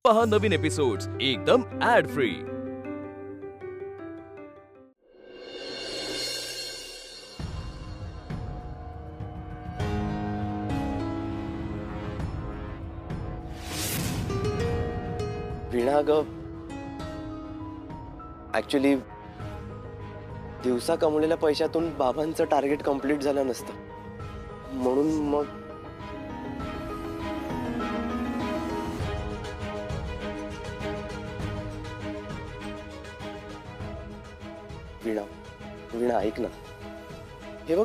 पहा नवीन एपिसोड्स एकदम add free. वीणा ग, ऍक्च्युली दिवसा कमवलेल्या पैशातून बाबांचं टार्गेट कंप्लीट झालं नसतं, म्हणून मग वीणा वीणा ऐक ना, हे बघ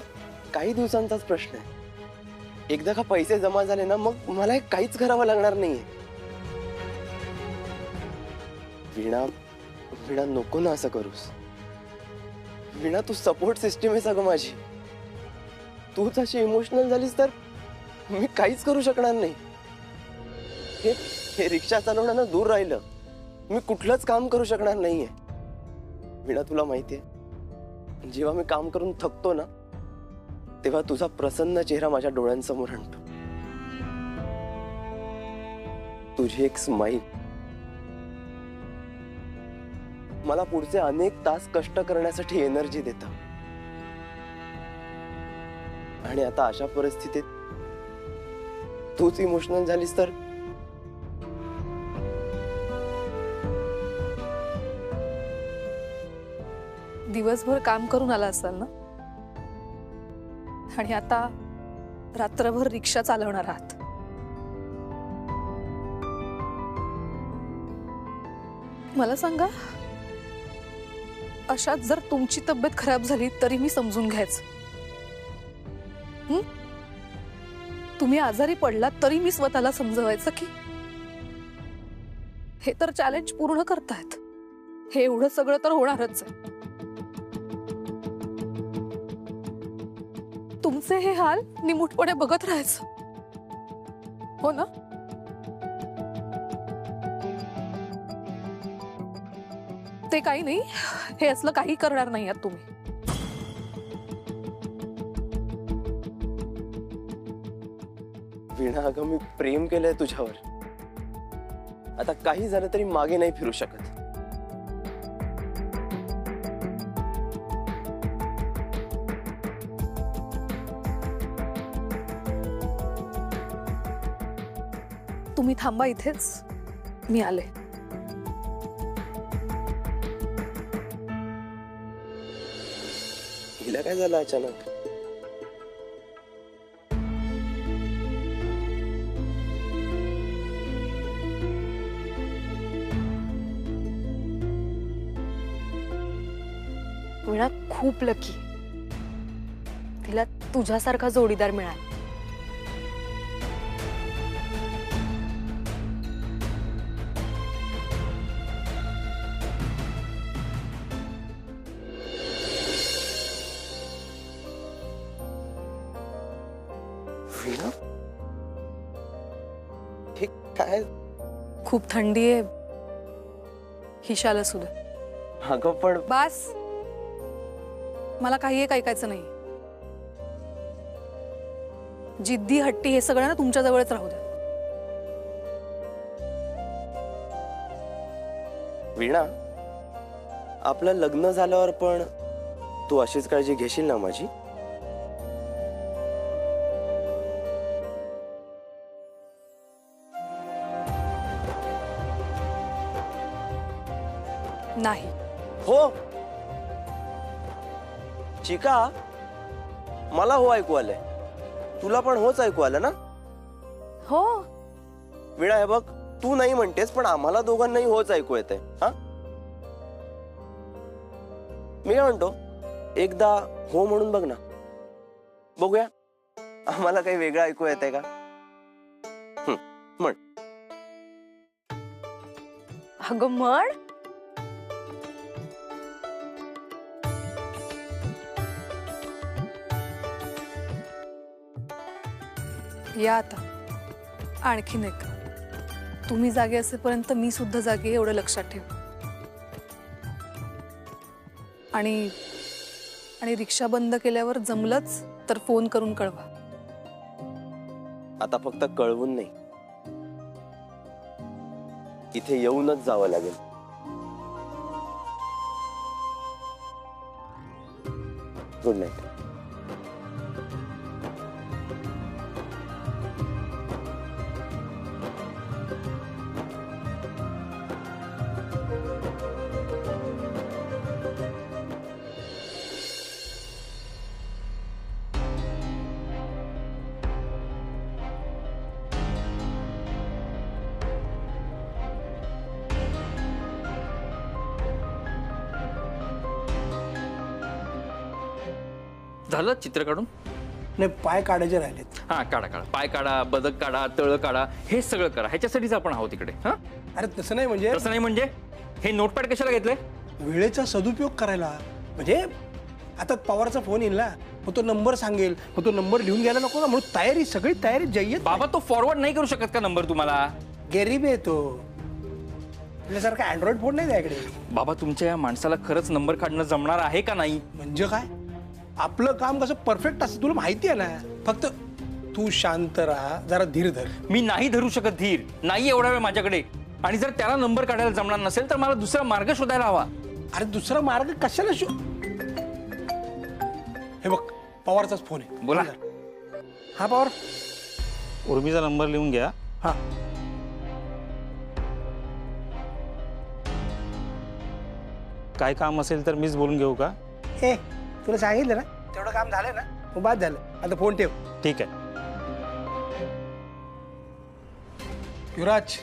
काही दिवसांचाच प्रश्न आहे। एकदा का पैसे जमा झाले ना, मग मला हे काहीच करावं लागणार नाहीये। वीणा वीणा नको ना असं करूस। वीणा तू सपोर्ट सिस्टीम आहे सगळं माझी। तूच अशी इमोशनल झालीस तर मी काहीच करू शकणार नाही। हे रिक्षा चालवण्यानं दूर राहिलं, मी कुठलंच काम करू शकणार नाहीये। वीणा तुला माहितीये, जेव्हा मी काम करून थकतो ना, तेव्हा तुझा प्रसन्न चेहरा माझ्या डोळ्यांसमोर आणतो। तुझी एक स्माईल मला पुढचे अनेक तास कष्ट करण्यासाठी एनर्जी देतं। आणि आता अशा परिस्थितीत तूच इमोशनल झालीस तर दिवसभर काम करून आला असाल ना, आणि आता रात्रभर रिक्षा चालवणार आहात। मला सांगा, अशात जर तुमची तब्येत खराब झाली तरी मी समजून घ्यायचं। तुम्ही आजारी पडलात तरी मी स्वतःला समजवायचं की हे तर चॅलेंज पूर्ण करतायत, हे एवढं सगळं तर होणारच आहे। तुमचे हे हाल निमूटपणे बघत राहायचं, हो ना? ते काही नाही, हे असलं काही करणार नाही आहात तुम्ही। वीणा अगं, मी प्रेम केलंय तुझ्यावर। आता काही झालं तरी मागे नाही फिरू शकत। तुम्ही थांबा इथेच, मी आले। हिला काय झालं अचानक? वीणा खूप लकी, तिला तुझ्यासारखा जोडीदार मिळाला। वीणा, हे काय? खूप थंडी आहे, हिशाला सुद्धा। अगं पण बस, मला काही एक ऐकायचं नाही। जिद्दी हट्टी हे सगळं ना तुमच्या जवळच राहू द्या। वीणा, आपलं लग्न झाल्यावर पण तू अशीच काळजी घेशील ना माझी? नाही। हो चिका, मला हो ऐकू आलंय, तुला पण होच ऐकू आलं ना? हो, वीणा हे बघ, तू नाही म्हणतेस पण आम्हाला दोघांनाही होच ऐकू येते। हा, मी काय म्हणतो, एकदा हो म्हणून बघ ना, बघूया आम्हाला काही वेगळं ऐकू येतंय का? म्हण। अगं म्हण। या आता आणखीन एक। तुम्ही जागे असेपर्यंत मी सुद्धा जागे, एवढं लक्षात ठेव। आणि रिक्षा बंद केल्यावर जमलंच तर फोन करून कळवा। आता फक्त कळवून नाही, इथे येऊनच जावं लागेल. Good night. झालं चित्र काढून? नाही, पाय काढायचे राहिलेत. हा काढा काढा, पाय काढा, बदक काढा, तळ काढा, हे सगळं करा. ह्याच्यासाठीच आपण आहोत तिकडे. हा अरे तसं नाही, म्हणजे तसं नाही म्हणजे हे नोटपॅड कशाला घेतलंय? वेळेचा सदुपयोग करायला. म्हणजे आता पवारचा फोन येईल ना, मग तो नंबर सांगेल, मग तो नंबर लिहून घ्यायला नको ना, म्हणून तयारी, सगळी तयारी जय्यत. बाबा तो फॉरवर्ड नाही करू शकत का नंबर तुम्हाला? गरीब आहे तो, आपल्यासारखा अँड्रॉइड फोन नाही त्याकडे. बाबा तुमच्या या माणसाला खरंच नंबर काढणं जमणार आहे का नाही? म्हणजे काय, आपलं काम कसं परफेक्ट असतं तुला माहिती आहे ना. फक्त तू शांत राहा, जरा धीर धर. मी नाही धरू शकत धीर, नाही एवढा वेळ माझ्याकडे. आणि जर त्याला नंबर काढायला जमणार नसेल तर मला दुसरा मार्ग शोधायला हवा. अरे दुसरा मार्ग कशाला हे बघ, पवारचाच फोन आहे. बोला. हा पवार. उर्मीचा नंबर लिहून घ्या. हा काय काम असेल तर मीच बोलून घेऊ का? ए, तुला सांगितलं ना, तेवढं काम झालं ना, मग बाद झालं. आता फोन ठेव. ठीक आहे. युवराज,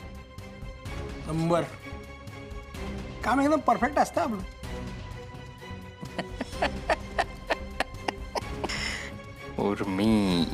नंबर काम एकदम परफेक्ट असतं आपलं. उर्मी.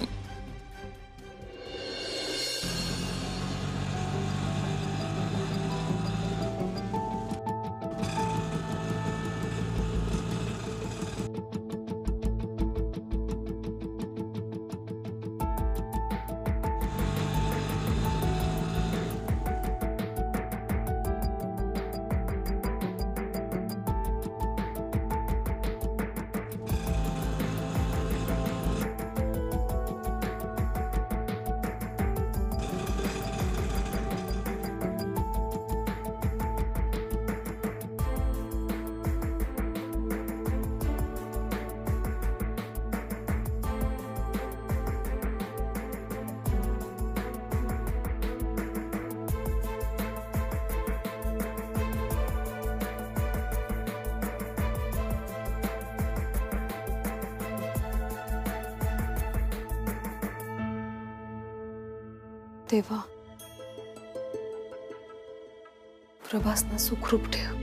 देवा, प्रभासना सुखरूप ठेव.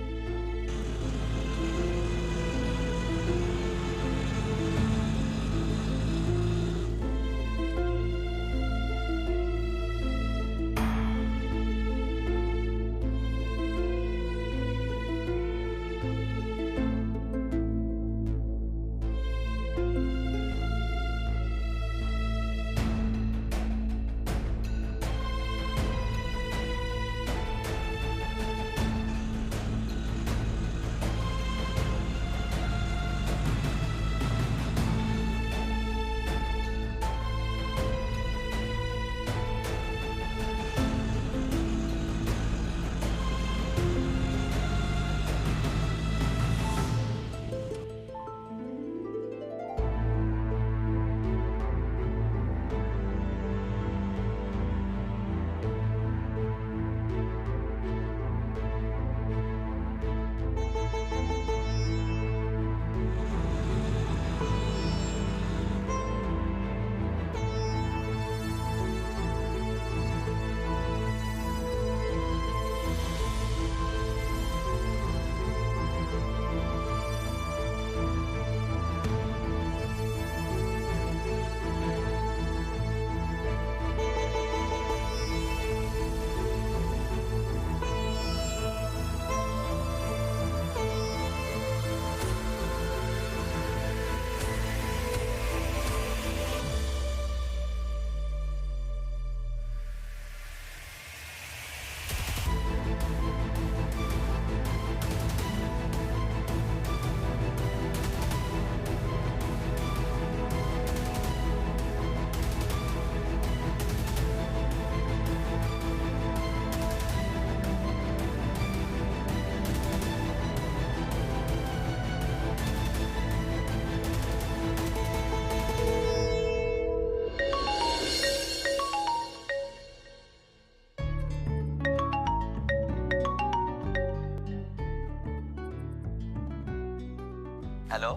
हॅलो.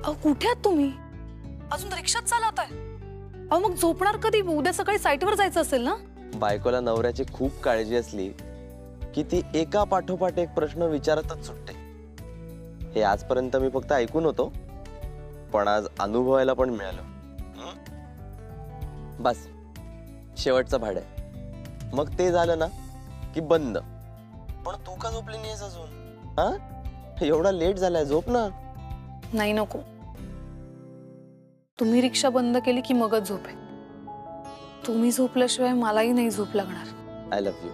अहो कुठे आहात तुम्ही? अजून रिक्षात चालत आहे? अहो मग झोपणार कधी? उद्या सकाळी साईटवर जायचं असेल ना? बायकोला नवऱ्याची खूप काळजी असली की ती एका पाठोपाठ एक प्रश्न विचारतच सुटते. हे आजपर्यंत मी फक्त ऐकून होतो, पण आज अनुभवायला पण मिळालं. बस शेवटचं भाडं आहे, मग ते झालं ना की बंद. पण तू का झोपली नाहीस अजून? हा, एवढा लेट झालाय, झोप ना. नाही नको, तुम्ही रिक्षा बंद केली की मगच झोप आहे. तुम्ही झोपल्याशिवाय मलाही नाही झोप लागणार. I love you.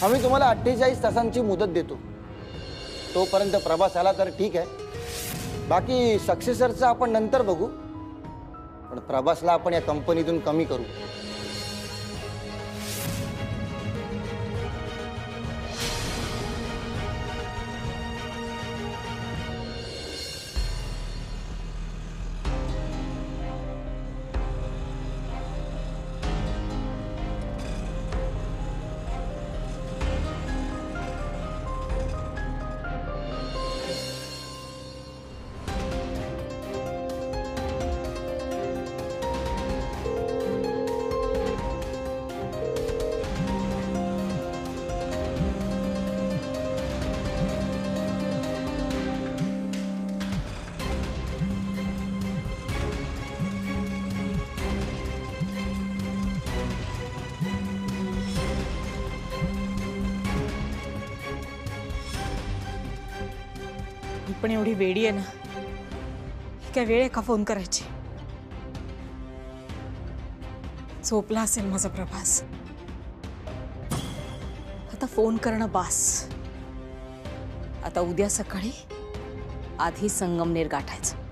आम्ही तुम्हाला 48 तासांची मुदत देतो. तोपर्यंत प्रभास आला तर ठीक आहे, बाकी सक्सेसरचं आपण नंतर बघू. पण प्रभासला आपण या कंपनीतून कमी करू. पण एवढी वेडी आहे ना, काय वेळ आहे का फोन करायची? झोपला असेल माझा प्रभास. आता फोन करणं बास. आता उद्या सकाळी आधी संगमनेर गाठायचं.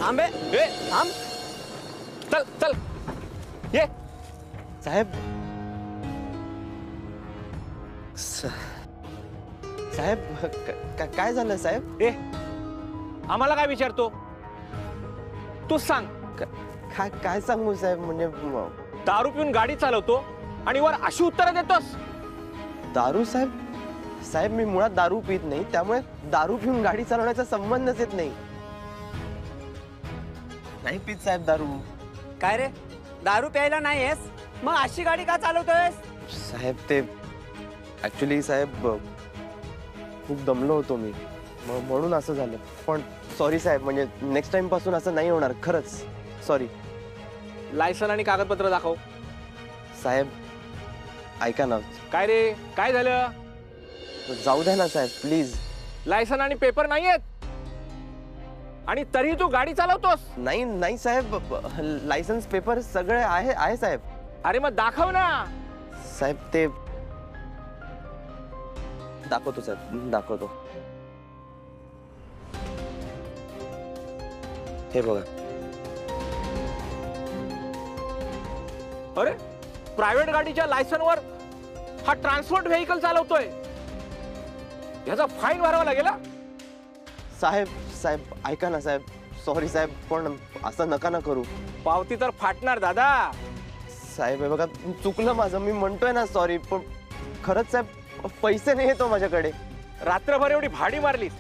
थांबे, थांब, चल चल ये. साहेब, साहेब काय झालं साहेब? ए, आम्हाला काय विचारतो? तू सांग. काय सांगू साहेब? म्हणजे दारू पिऊन गाडी चालवतो आणि वर अशी उत्तरं देतोस? दारू साहेब? साहेब मी मुळात दारू पित नाही, त्यामुळे दारू पिऊन गाडी चालवण्याचा संबंधच येत नाही. नाही पित साहेब दारू. काय रे, दारू प्यायला नाहीयेस मग अशी गाडी का चालवतोयस? साहेब ते ऍक्च्युली साहेब खूप दमलो होतो मी, म्हणून असं झालं. पण सॉरी साहेब, म्हणजे नेक्स्ट टाइम पासून असं नाही होणार, खरंच सॉरी. लायसन आणि कागदपत्र दाखव. साहेब ऐका ना. काय रे, काय झालं? जाऊ द्या ना साहेब प्लीज. लायसन आणि पेपर नाहीयेत आणि तरी तू गाडी चालवतोस? नाही नाही साहेब, लायसन्स पेपर सगळे आहे साहेब. अरे मग दाखव ना. साहेब ते दाखवतो साहेब, दाखवतो. हे बघा. अरे प्रायव्हेट गाडीच्या लायसनवर हा ट्रान्सपोर्ट व्हेकल चालवतोय. ह्याचा फाईन भरावा लागेल हा? साहेब साहेब ऐका ना साहेब, सॉरी साहेब, पण असं नका ना करू. पावती तर फाटणार दादा. साहेब हे बघा, चुकलं माझं, मी म्हणतोय ना सॉरी, पण खरंच साहेब पैसे नाही येतो माझ्याकडे. रात्रभर एवढी भाडी मारलीस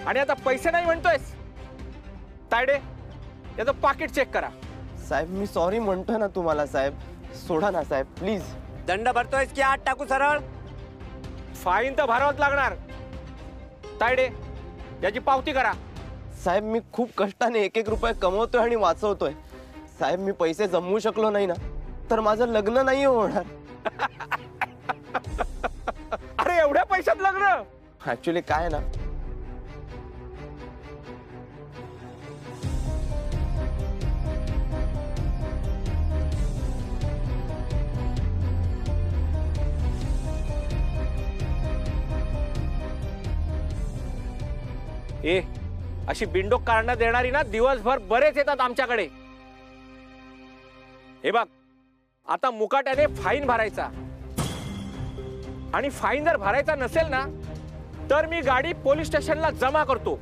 आणि आता पैसे नाही म्हणतोयस. तायडे, याचं पाकिट चेक करा. साहेब मी सॉरी म्हणतोय ना तुम्हाला साहेब, सोडा ना साहेब प्लीज. दंड भरतोयस की आत टाकू सरळ? फाईन तर भरावंच लागणार. तायडे, याची पावती करा. साहेब मी खूप कष्टाने एक एक रुपये कमवतोय आणि वाचवतोय. साहेब मी पैसे जमवू शकलो नाही ना तर माझं लग्न नाही होणार. अरे एवढ्या पैशात लग्न? ऍक्च्युली काय ना, ए अशी बिंडोक काढण्यात देणारी ना दिवसभर बरेच येतात आमच्याकडे. हे बघ, आता मुकाट्याने फाईन भरायचा आणि फाईन जर भरायचा नसेल ना तर मी गाडी पोलीस स्टेशनला जमा करतो.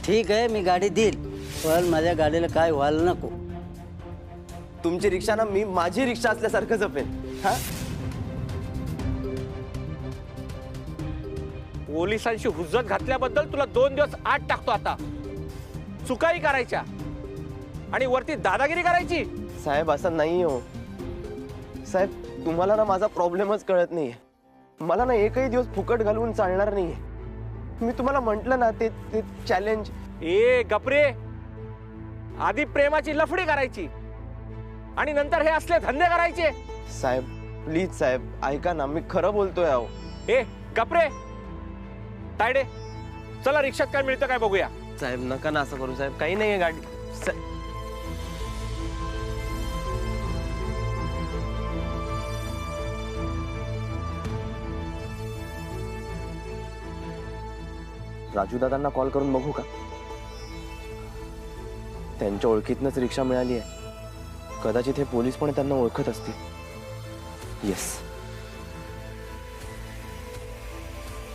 ठीक आहे, मी गाडी देईल, पण माझ्या गाडीला काय व्हायला नको. तुमची रिक्षा ना मी माझी रिक्षा असल्यासारखं जपेन. हा पोलिसांशी हुज्जत घातल्याबद्दल तुला 2 दिवस आत टाकतो. आता चुकाई करायच्या आणि वरती दादागिरी करायची. साहेब असं नाही हो साहेब, तुम्हाला ना माझा प्रॉब्लेमच कळत नाहीये. मला ना एकही दिवस फुकट घालवून चालणार नाहीये. मी तुम्हाला म्हंटल ना ते चॅलेंज. ए गपरे, आधी प्रेमाची लफडी करायची आणि नंतर हे असले धंदे करायचे. साहेब प्लीज साहेब ऐका ना, मी खरं बोलतोय अहो. ए गपरे, तायडे, चला रिक्षात काय मिळतं काय बघूया. साहेब नका ना असं करू साहेब, काही नाहीये गाडी. राजू दादांना कॉल करून बघू का? त्यांच्या ओळखीतनच रिक्षा मिळाली आहे. कदाचित हे पोलीस पण त्यांना ओळखत असतील. येस,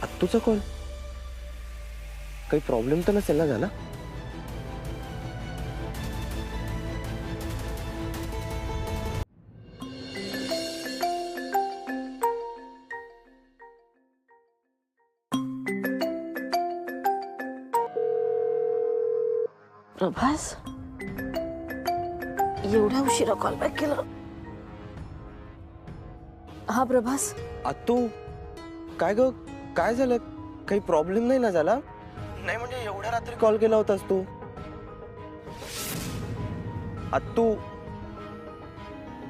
आत्तूचा कॉल. काही प्रॉब्लेम तर नसेल ना झाला? प्रभास, एवढा उशिरा कॉल बॅक केला? हा प्रभास. आत्तू काय ग, काय झालं? काही प्रॉब्लेम नाही ना झाला? नाही म्हणजे एवढ्या रात्री कॉल केला होतास तू? आत्तू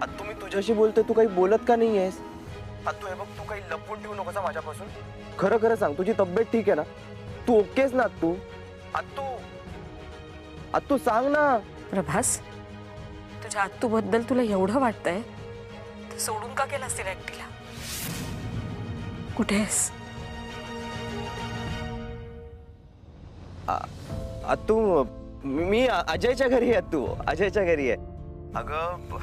आत्तू मी तुझ्याशी बोलतोय, तू काही बोलत का नाही आहेस? आत्तू हे बघ, तू काही लपवून ठेवू नकोस माझ्यापासून. खरं खरं सांग, तुझी तब्येत ठीक आहे ना? तू ओकेस ना आत्तू? आत्तू आत्तू सांग ना. प्रभास, तुझ्या आत्तू बद्दल तुला एवढं वाटतंय तर सोडून का केलास तिला एकटीला? कुठे आहेस? आत्तू मी अजयच्या घरी आहे. आत्तू अजयच्या घरी आहे. अगं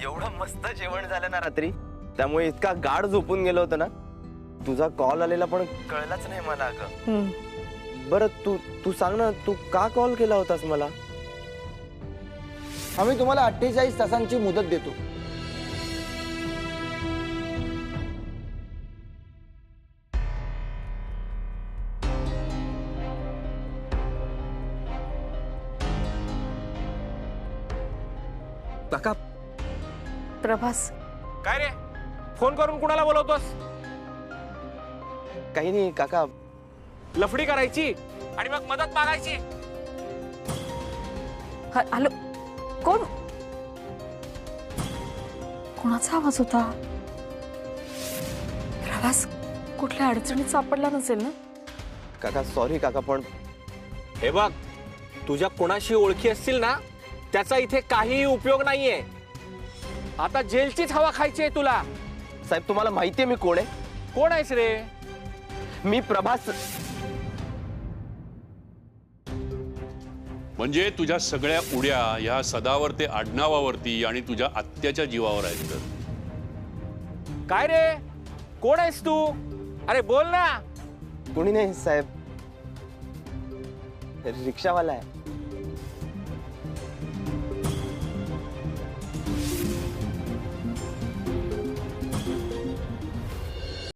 एवढं मस्त जेवण झालं ना रात्री, त्यामुळे इतका गाढ झोपून गेलो होतो ना, तुझा कॉल आलेला पण कळलाच नाही मला. अगं बरं तू सांग ना, तू का कॉल केला होतास मला? आम्ही तुम्हाला 48 तासांची मुदत देतो. काका. प्रभास, काय रे, फोन करून कुणाला बोलवतोस? काही नाही काका. लफडी करायची आणि मग मदत मागायची. हॅलो, कोण? कोणाचा आवाज होता? प्रभास, कुठल्या अडचणीत सापडला नसेल ना? काका सॉरी काका, पण हे बघ, तुझ्या कोणाशी ओळखी असतील ना त्याचा इथे काहीही उपयोग नाहीये. आता जेलचीच हवा खायची आहे तुला. साहेब तुम्हाला माहितीये मी कोण आहे? कोण आहेस रे? मी प्रभास. म्हणजे तुझ्या सगळ्या उड्या ह्या सदावर ते आडनावावरती आणि तुझ्या आत्याच्या जीवावर आहेत. तर काय रे, कोण आहेस तू? अरे बोल ना. कोणी नाही साहेब, रिक्षावाला आहे.